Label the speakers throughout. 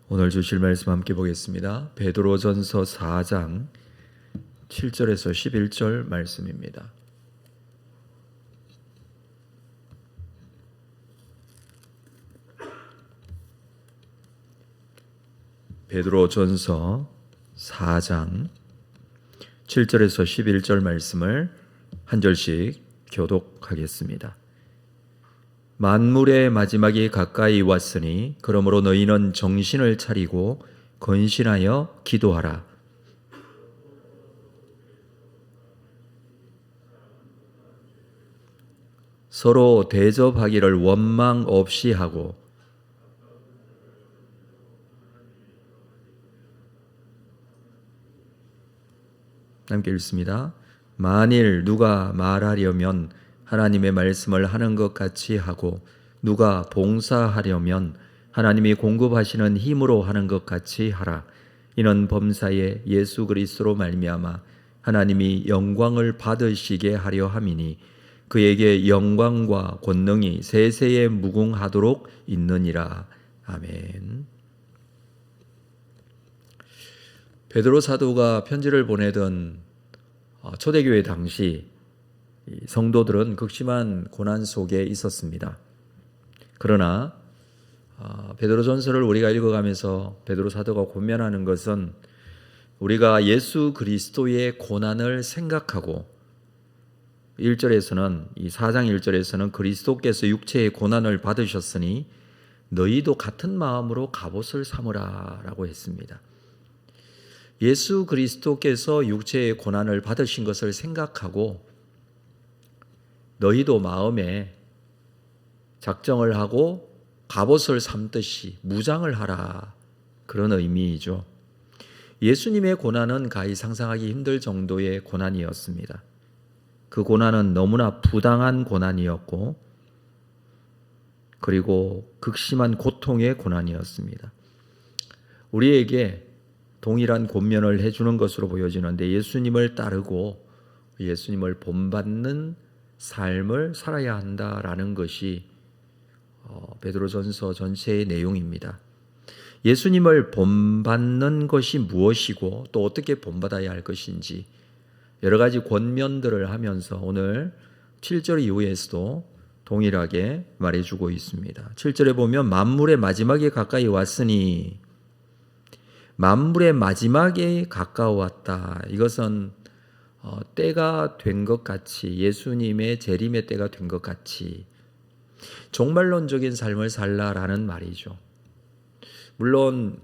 Speaker 1: 오늘 주실 말씀 함께 보겠습니다. 베드로전서 4장 7절에서 11절 말씀입니다. 베드로전서 4장 7절에서 11절 말씀을 한 절씩 교독하겠습니다. 만물의 마지막이 가까이 왔으니 그러므로 너희는 정신을 차리고 건신하여 기도하라. 서로 대접하기를 원망 없이 하고 함께 읽습니다. 만일 누가 말하려면 하나님의 말씀을 하는 것 같이 하고 누가 봉사하려면 하나님이 공급하시는 힘으로 하는 것 같이 하라. 이는 범사에 예수 그리스도로 말미암아 하나님이 영광을 받으시게 하려 함이니 그에게 영광과 권능이 세세에 무궁하도록 있느니라. 아멘. 베드로 사도가 편지를 보내던 초대교회 당시 성도들은 극심한 고난 속에 있었습니다. 그러나 베드로전서를 우리가 읽어가면서 베드로 사도가 권면하는 것은 우리가 예수 그리스도의 고난을 생각하고 1절에서는 이 4장 1절에서는 그리스도께서 육체의 고난을 받으셨으니 너희도 같은 마음으로 갑옷을 삼으라 라고 했습니다. 예수 그리스도께서 육체의 고난을 받으신 것을 생각하고 너희도 마음에 작정을 하고 갑옷을 삼듯이 무장을 하라, 그런 의미이죠. 예수님의 고난은 가히 상상하기 힘들 정도의 고난이었습니다. 그 고난은 너무나 부당한 고난이었고 그리고 극심한 고통의 고난이었습니다. 우리에게 동일한 권면을 해주는 것으로 보여지는데 예수님을 따르고 예수님을 본받는 삶을 살아야 한다라는 것이 베드로전서 전체의 내용입니다. 예수님을 본받는 것이 무엇이고 또 어떻게 본받아야 할 것인지 여러 가지 권면들을 하면서 오늘 7절 이후에서도 동일하게 말해주고 있습니다. 7절에 보면 만물의 마지막에 가까이 왔으니, 만물의 마지막에 가까웠다. 이것은 때가 된 것 같이, 예수님의 재림의 때가 된 것 같이 종말론적인 삶을 살라라는 말이죠. 물론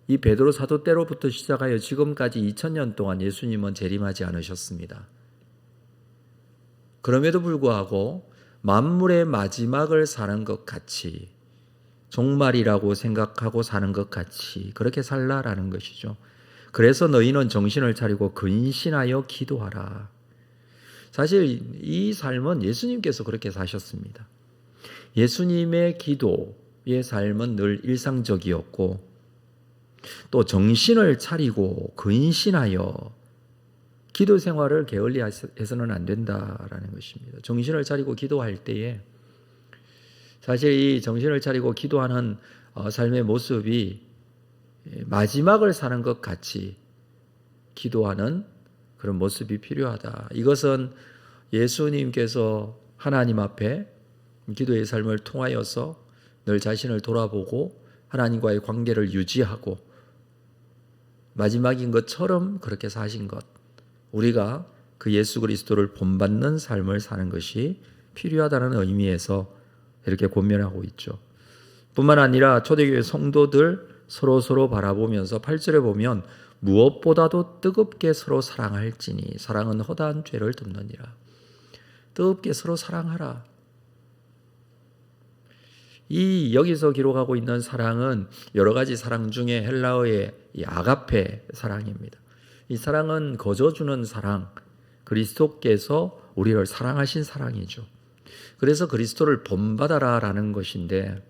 Speaker 1: 이 베드로 사도 때로부터 시작하여 지금까지 2000년 동안 예수님은 재림하지 않으셨습니다. 그럼에도 불구하고 만물의 마지막을 사는 것 같이, 종말이라고 생각하고 사는 것 같이 그렇게 살라라는 것이죠. 그래서 너희는 정신을 차리고 근신하여 기도하라. 사실 이 삶은 예수님께서 그렇게 사셨습니다. 예수님의 기도의 삶은 늘 일상적이었고 또 정신을 차리고 근신하여, 기도 생활을 게을리해서는 안 된다라는 것입니다. 정신을 차리고 기도할 때에 사실 이 정신을 차리고 기도하는 삶의 모습이 마지막을 사는 것 같이 기도하는 그런 모습이 필요하다. 이것은 예수님께서 하나님 앞에 기도의 삶을 통하여서 늘 자신을 돌아보고 하나님과의 관계를 유지하고 마지막인 것처럼 그렇게 사신 것, 우리가 그 예수 그리스도를 본받는 삶을 사는 것이 필요하다는 의미에서 이렇게 권면하고 있죠. 뿐만 아니라 초대교회 성도들 서로 바라보면서 8절에 보면 무엇보다도 뜨겁게 서로 사랑할지니 사랑은 허다한 죄를 덮느니라. 뜨겁게 서로 사랑하라. 이 여기서 기록하고 있는 사랑은 여러 가지 사랑 중에 헬라어의 이 아가페 사랑입니다. 이 사랑은 거저주는 사랑, 그리스도께서 우리를 사랑하신 사랑이죠. 그래서 그리스도를 본받아라라는 것인데,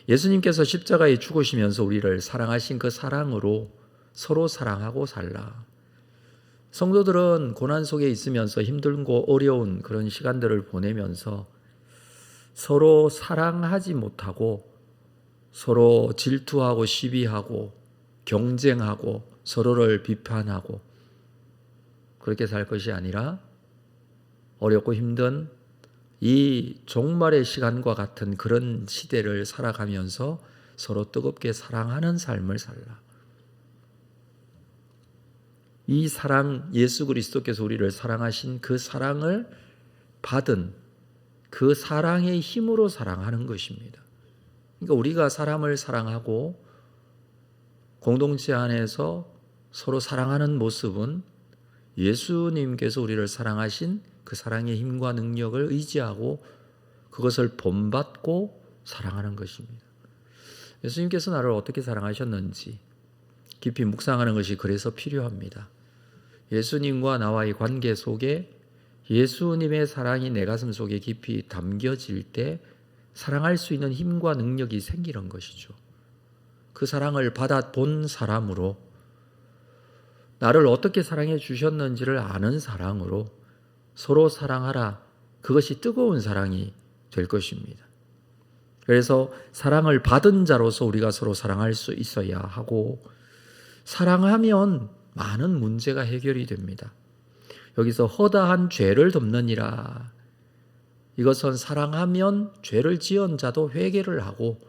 Speaker 1: 예수님께서 십자가에 죽으시면서 우리를 사랑하신 그 사랑으로 서로 사랑하고 살라. 성도들은 고난 속에 있으면서 힘들고 어려운 그런 시간들을 보내면서 서로 사랑하지 못하고 서로 질투하고 시비하고 경쟁하고 서로를 비판하고 그렇게 살 것이 아니라 어렵고 힘든 이 종말의 시간과 같은 그런 시대를 살아가면서 서로 뜨겁게 사랑하는 삶을 살라. 이 사랑, 예수 그리스도께서 우리를 사랑하신 그 사랑을 받은 그 사랑의 힘으로 사랑하는 것입니다. 그러니까 우리가 사람을 사랑하고 공동체 안에서 서로 사랑하는 모습은 예수님께서 우리를 사랑하신 그 사랑의 힘과 능력을 의지하고 그것을 본받고 사랑하는 것입니다. 예수님께서 나를 어떻게 사랑하셨는지 깊이 묵상하는 것이 그래서 필요합니다. 예수님과 나와의 관계 속에 예수님의 사랑이 내 가슴 속에 깊이 담겨질 때 사랑할 수 있는 힘과 능력이 생기는 것이죠. 그 사랑을 받아본 사람으로 나를 어떻게 사랑해 주셨는지를 아는 사랑으로 서로 사랑하라. 그것이 뜨거운 사랑이 될 것입니다. 그래서 사랑을 받은 자로서 우리가 서로 사랑할 수 있어야 하고 사랑하면 많은 문제가 해결이 됩니다. 여기서 허다한 죄를 덮느니라. 이것은 사랑하면 죄를 지은 자도 회개를 하고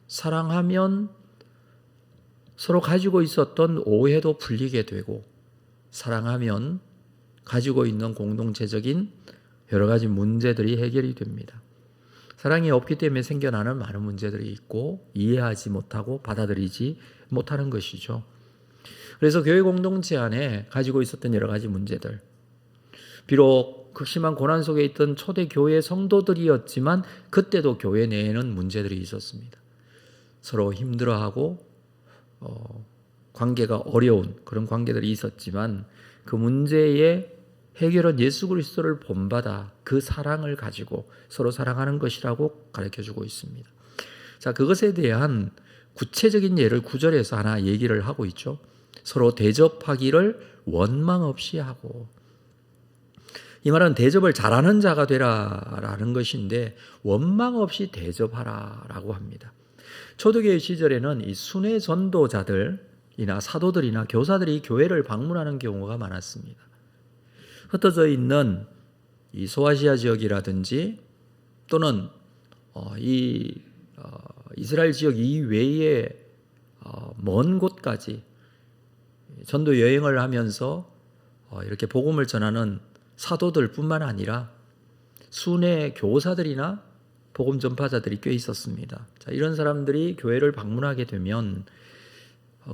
Speaker 1: 사랑하면 서로 가지고 있었던 오해도 풀리게 되고 사랑하면 가지고 있는 공동체적인 여러 가지 문제들이 해결이 됩니다. 사랑이 없기 때문에 생겨나는 많은 문제들이 있고 이해하지 못하고 받아들이지 못하는 것이죠. 그래서 교회 공동체 안에 가지고 있었던 여러 가지 문제들, 비록 극심한 고난 속에 있던 초대 교회 성도들이었지만 그때도 교회 내에는 문제들이 있었습니다. 서로 힘들어하고 관계가 어려운 그런 관계들이 있었지만 그 문제의 해결은 예수 그리스도를 본받아 그 사랑을 가지고 서로 사랑하는 것이라고 가르쳐주고 있습니다. 자, 그것에 대한 구체적인 예를 9절에서 하나 얘기를 하고 있죠. 서로 대접하기를 원망 없이 하고, 이 말은 대접을 잘하는 자가 되라라는 것인데 원망 없이 대접하라라고 합니다. 초대교회 시절에는 이 순회 전도자들이나 사도들이나 교사들이 교회를 방문하는 경우가 많았습니다. 흩어져 있는 이 소아시아 지역이라든지 또는 이스라엘 지역 이외의 먼 곳까지 전도 여행을 하면서 이렇게 복음을 전하는 사도들뿐만 아니라 순회 교사들이나 복음 전파자들이 꽤 있었습니다. 자, 이런 사람들이 교회를 방문하게 되면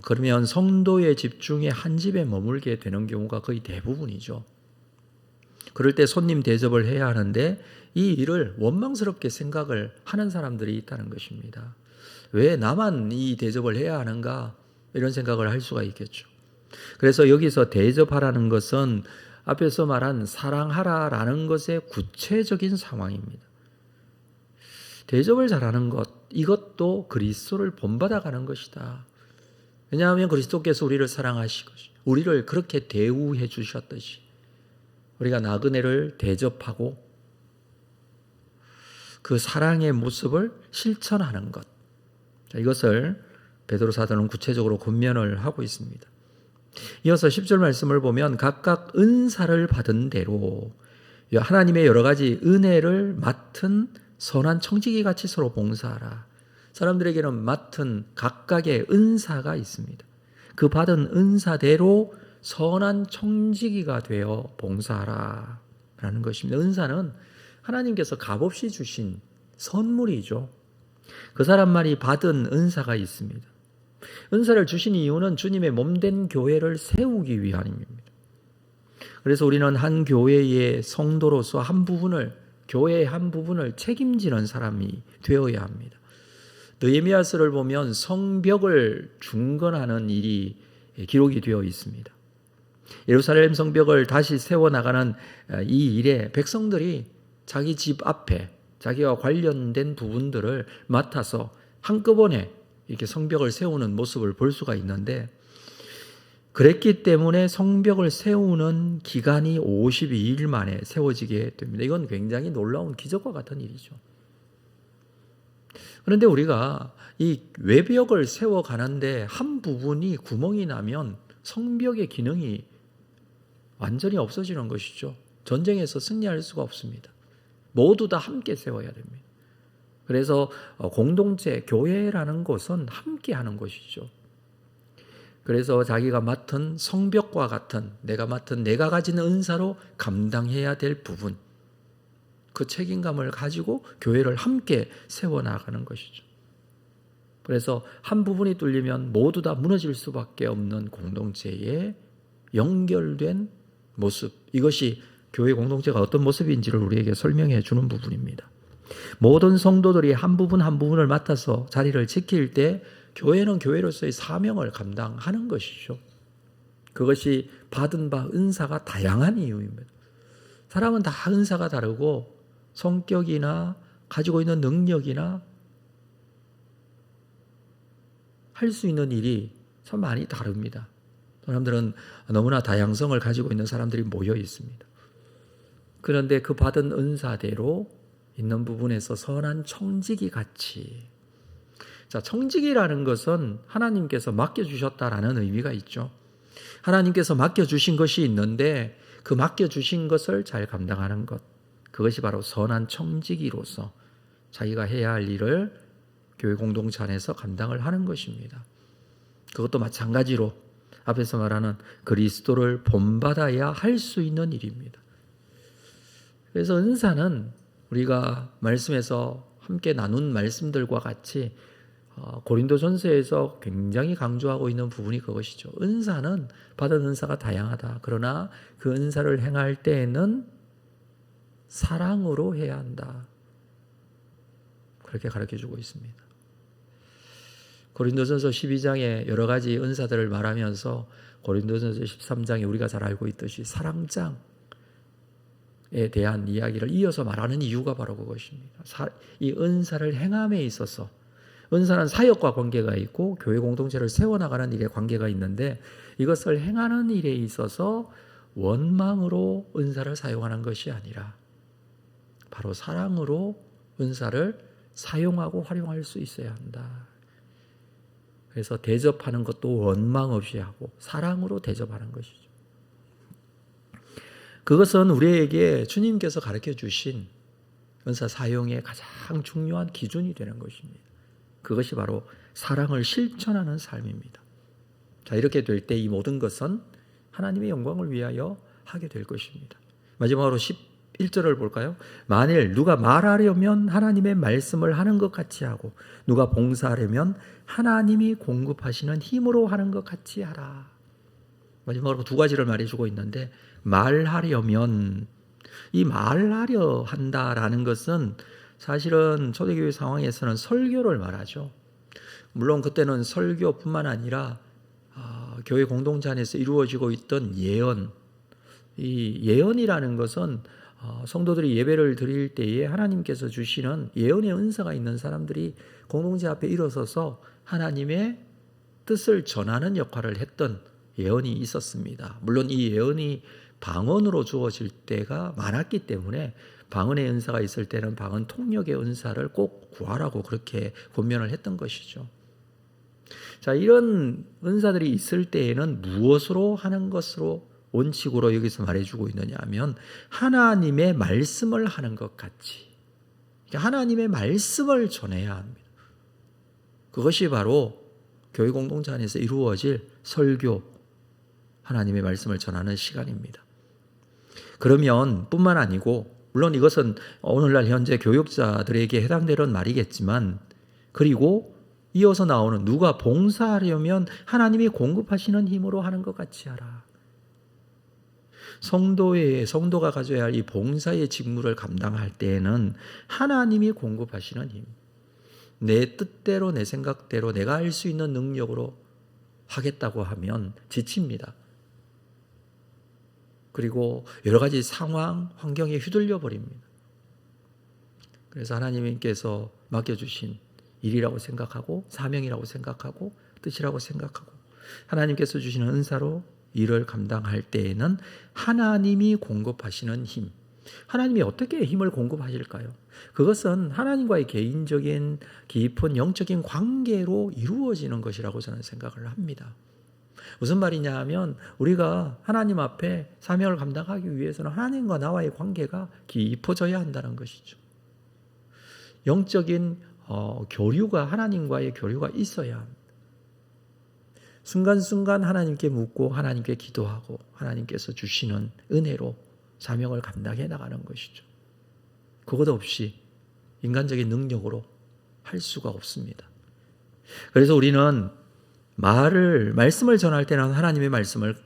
Speaker 1: 그러면 성도의 집중에 한 집에 머물게 되는 경우가 거의 대부분이죠. 그럴 때 손님 대접을 해야 하는데 이 일을 원망스럽게 생각을 하는 사람들이 있다는 것입니다. 왜 나만 이 대접을 해야 하는가? 이런 생각을 할 수가 있겠죠. 그래서 여기서 대접하라는 것은 앞에서 말한 사랑하라라는 것의 구체적인 상황입니다. 대접을 잘하는 것, 이것도 그리스도를 본받아가는 것이다. 왜냐하면 그리스도께서 우리를 사랑하시고 우리를 그렇게 대우해 주셨듯이 우리가 나그네를 대접하고 그 사랑의 모습을 실천하는 것, 이것을 베드로 사도는 구체적으로 권면을 하고 있습니다. 이어서 10절 말씀을 보면 각각 은사를 받은 대로 하나님의 여러 가지 은혜를 맡은 선한 청지기 같이 서로 봉사하라. 사람들에게는 맡은 각각의 은사가 있습니다. 그 받은 은사대로 선한 청지기가 되어 봉사하라 라는 것입니다. 은사는 하나님께서 값없이 주신 선물이죠. 그 사람만이 받은 은사가 있습니다. 은사를 주신 이유는 주님의 몸된 교회를 세우기 위함입니다. 그래서 우리는 한 교회의 성도로서 교회의 한 부분을 책임지는 사람이 되어야 합니다. 느헤미야서를 보면 성벽을 중건하는 일이 기록이 되어 있습니다. 예루살렘 성벽을 다시 세워나가는 이 일에 백성들이 자기 집 앞에 자기와 관련된 부분들을 맡아서 한꺼번에 이렇게 성벽을 세우는 모습을 볼 수가 있는데, 그랬기 때문에 성벽을 세우는 기간이 52일 만에 세워지게 됩니다. 이건 굉장히 놀라운 기적과 같은 일이죠. 그런데 우리가 이 외벽을 세워가는데 한 부분이 구멍이 나면 성벽의 기능이 완전히 없어지는 것이죠. 전쟁에서 승리할 수가 없습니다. 모두 다 함께 세워야 됩니다. 그래서 공동체, 교회라는 곳은 함께 하는 것이죠. 그래서 자기가 맡은 성벽과 같은 내가 가진 은사로 감당해야 될 부분, 그 책임감을 가지고 교회를 함께 세워나가는 것이죠. 그래서 한 부분이 뚫리면 모두 다 무너질 수밖에 없는 공동체의 연결된 모습, 이것이 교회 공동체가 어떤 모습인지를 우리에게 설명해 주는 부분입니다. 모든 성도들이 한 부분 한 부분을 맡아서 자리를 지킬 때 교회는 교회로서의 사명을 감당하는 것이죠. 그것이 받은 바 은사가 다양한 이유입니다. 사람은 다 은사가 다르고 성격이나 가지고 있는 능력이나 할 수 있는 일이 참 많이 다릅니다. 사람들은 너무나 다양성을 가지고 있는 사람들이 모여 있습니다. 그런데 그 받은 은사대로 있는 부분에서 선한 청지기 같이, 자, 청지기라는 것은 하나님께서 맡겨주셨다라는 의미가 있죠. 하나님께서 맡겨주신 것이 있는데 그 맡겨주신 것을 잘 감당하는 것, 그것이 바로 선한 청지기로서 자기가 해야 할 일을 교회 공동체 안에서 감당을 하는 것입니다. 그것도 마찬가지로 앞에서 말하는 그리스도를 본받아야 할 수 있는 일입니다. 그래서 은사는 우리가 말씀에서 함께 나눈 말씀들과 같이 고린도전서에서 굉장히 강조하고 있는 부분이 그것이죠. 은사는 받은 은사가 다양하다. 그러나 그 은사를 행할 때에는 사랑으로 해야 한다. 그렇게 가르쳐주고 있습니다. 고린도전서 12장에 여러 가지 은사들을 말하면서 고린도전서 13장에 우리가 잘 알고 있듯이 사랑장에 대한 이야기를 이어서 말하는 이유가 바로 그것입니다. 이 은사를 행함에 있어서, 은사는 사역과 관계가 있고 교회 공동체를 세워나가는 일에 관계가 있는데, 이것을 행하는 일에 있어서 원망으로 은사를 사용하는 것이 아니라 바로 사랑으로 은사를 사용하고 활용할 수 있어야 한다. 그래서 대접하는 것도 원망 없이 하고 사랑으로 대접하는 것이죠. 그것은 우리에게 주님께서 가르쳐 주신 은사 사용의 가장 중요한 기준이 되는 것입니다. 그것이 바로 사랑을 실천하는 삶입니다. 자, 이렇게 될 때 이 모든 것은 하나님의 영광을 위하여 하게 될 것입니다. 마지막으로 11절을 볼까요? 만일 누가 말하려면 하나님의 말씀을 하는 것 같이 하고 누가 봉사하려면 하나님이 공급하시는 힘으로 하는 것 같이 하라. 마지막으로 두 가지를 말해주고 있는데, 말하려면, 이 말하려 한다라는 것은 사실은 초대교회 상황에서는 설교를 말하죠. 물론 그때는 설교뿐만 아니라 교회 공동체 안에서 이루어지고 있던 예언, 이 예언이라는 것은 성도들이 예배를 드릴 때에 하나님께서 주시는 예언의 은사가 있는 사람들이 공동체 앞에 일어서서 하나님의 뜻을 전하는 역할을 했던 예언이 있었습니다. 물론 이 예언이 방언으로 주어질 때가 많았기 때문에 방언의 은사가 있을 때는 방언 통역의 은사를 꼭 구하라고 그렇게 권면을 했던 것이죠. 자, 이런 은사들이 있을 때에는 무엇으로 하는 것으로 원칙으로 여기서 말해주고 있느냐 하면 하나님의 말씀을 하는 것 같이, 하나님의 말씀을 전해야 합니다. 그것이 바로 교회 공동체 안에서 이루어질 설교, 하나님의 말씀을 전하는 시간입니다. 그러면 뿐만 아니고, 물론 이것은 오늘날 현재 교육자들에게 해당되는 말이겠지만, 그리고 이어서 나오는 누가 봉사하려면 하나님이 공급하시는 힘으로 하는 것 같이 하라. 성도가 가져야 할 이 봉사의 직무를 감당할 때에는 하나님이 공급하시는 힘, 내 뜻대로 내 생각대로 내가 할 수 있는 능력으로 하겠다고 하면 지칩니다. 그리고 여러 가지 상황, 환경에 휘둘려 버립니다. 그래서 하나님께서 맡겨주신 일이라고 생각하고 사명이라고 생각하고 뜻이라고 생각하고 하나님께서 주시는 은사로 일을 감당할 때에는 하나님이 공급하시는 힘, 하나님이 어떻게 힘을 공급하실까요? 그것은 하나님과의 개인적인 깊은 영적인 관계로 이루어지는 것이라고 저는 생각을 합니다. 무슨 말이냐 하면 우리가 하나님 앞에 사명을 감당하기 위해서는 하나님과 나와의 관계가 깊어져야 한다는 것이죠. 영적인 교류가 하나님과의 교류가 있어야 합니다. 순간순간 하나님께 묻고 하나님께 기도하고 하나님께서 주시는 은혜로 사명을 감당해 나가는 것이죠. 그것 없이 인간적인 능력으로 할 수가 없습니다. 그래서 우리는 말씀을 전할 때는 하나님의 말씀을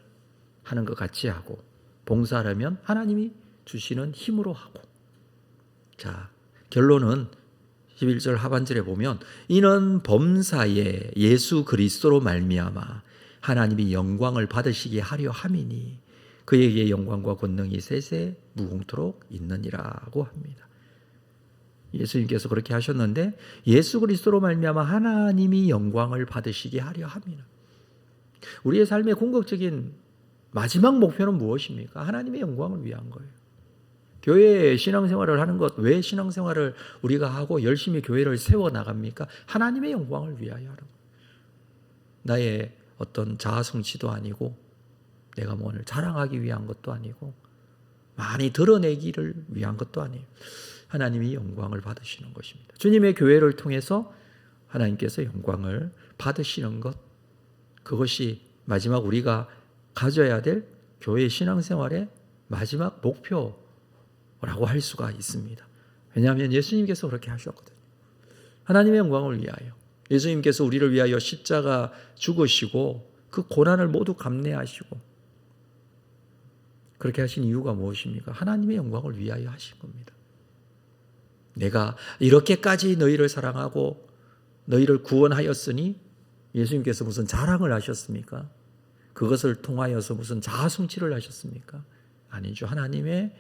Speaker 1: 하는 것 같이 하고, 봉사하려면 하나님이 주시는 힘으로 하고. 자, 결론은 11절 하반절에 보면 이는 범사에 예수 그리스도로 말미암아 하나님이 영광을 받으시게 하려 함이니 그에게 영광과 권능이 세세 무궁토록 있느니라고 합니다. 예수님께서 그렇게 하셨는데 예수 그리스도로 말미암아 하나님이 영광을 받으시게 하려 함이라. 우리의 삶의 궁극적인 마지막 목표는 무엇입니까? 하나님의 영광을 위한 거예요. 교회 신앙생활을 하는 것, 왜 신앙생활을 우리가 하고 열심히 교회를 세워나갑니까? 하나님의 영광을 위하여 하는 거예요. 나의 어떤 자아성취도 아니고 내가 뭔을 자랑하기 위한 것도 아니고 많이 드러내기를 위한 것도 아니에요. 하나님이 영광을 받으시는 것입니다. 주님의 교회를 통해서 하나님께서 영광을 받으시는 것, 그것이 마지막 우리가 가져야 될 교회 신앙생활의 마지막 목표라고 할 수가 있습니다. 왜냐하면 예수님께서 그렇게 하셨거든요. 하나님의 영광을 위하여 예수님께서 우리를 위하여 십자가 죽으시고 그 고난을 모두 감내하시고 그렇게 하신 이유가 무엇입니까? 하나님의 영광을 위하여 하신 겁니다. 내가 이렇게까지 너희를 사랑하고 너희를 구원하였으니 예수님께서 무슨 자랑을 하셨습니까? 그것을 통하여서 무슨 자아성취를 하셨습니까? 아니죠. 하나님의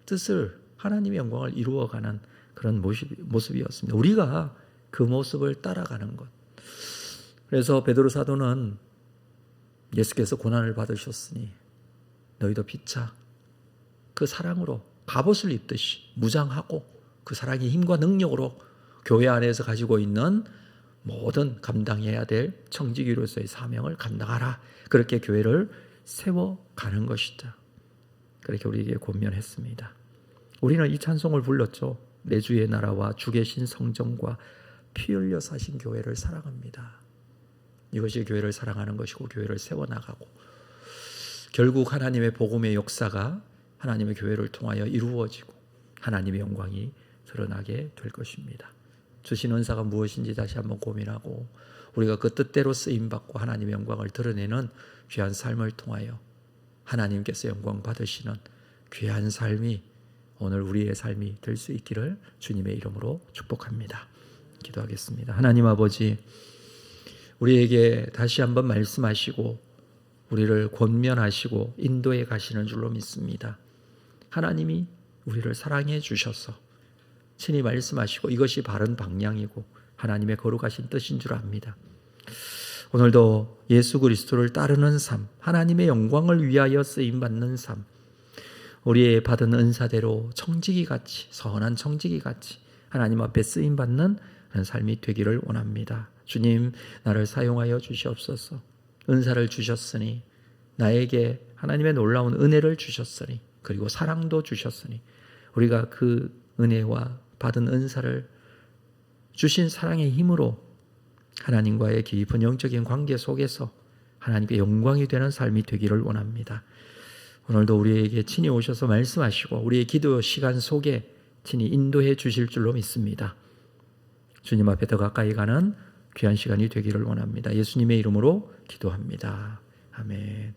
Speaker 1: 뜻을, 하나님의 영광을 이루어가는 그런 모습이었습니다. 우리가 그 모습을 따라가는 것. 그래서 베드로 사도는 예수께서 고난을 받으셨으니 너희도 피차 그 사랑으로 갑옷을 입듯이 무장하고 그 사랑의 힘과 능력으로 교회 안에서 가지고 있는 모든 감당해야 될 청지기로서의 사명을 감당하라. 그렇게 교회를 세워가는 것이다. 그렇게 우리에게 권면했습니다. 우리는 이 찬송을 불렀죠. 내 주의 나라와 주 계신 성전과 피 흘려 사신 교회를 사랑합니다. 이것이 교회를 사랑하는 것이고 교회를 세워나가고 결국 하나님의 복음의 역사가 하나님의 교회를 통하여 이루어지고 하나님의 영광이 드러나게 될 것입니다. 주신 은사가 무엇인지 다시 한번 고민하고 우리가 그 뜻대로 쓰임받고 하나님의 영광을 드러내는 귀한 삶을 통하여 하나님께서 영광 받으시는 귀한 삶이 오늘 우리의 삶이 될 수 있기를 주님의 이름으로 축복합니다. 기도하겠습니다. 하나님 아버지, 우리에게 다시 한번 말씀하시고 우리를 권면하시고 인도해 가시는 줄로 믿습니다. 하나님이 우리를 사랑해 주셔서 친히 말씀하시고 이것이 바른 방향이고 하나님의 거룩하신 뜻인 줄 압니다. 오늘도 예수 그리스도를 따르는 삶, 하나님의 영광을 위하여 쓰임받는 삶, 우리의 받은 은사대로 청지기같이, 선한 청지기같이 하나님 앞에 쓰임받는 그런 삶이 되기를 원합니다. 주님, 나를 사용하여 주시옵소서. 은사를 주셨으니, 나에게 하나님의 놀라운 은혜를 주셨으니, 그리고 사랑도 주셨으니 우리가 그 은혜와 받은 은사를 주신 사랑의 힘으로 하나님과의 깊은 영적인 관계 속에서 하나님께 영광이 되는 삶이 되기를 원합니다. 오늘도 우리에게 친히 오셔서 말씀하시고 우리의 기도 시간 속에 친히 인도해 주실 줄로 믿습니다. 주님 앞에 더 가까이 가는 귀한 시간이 되기를 원합니다. 예수님의 이름으로 기도합니다. 아멘.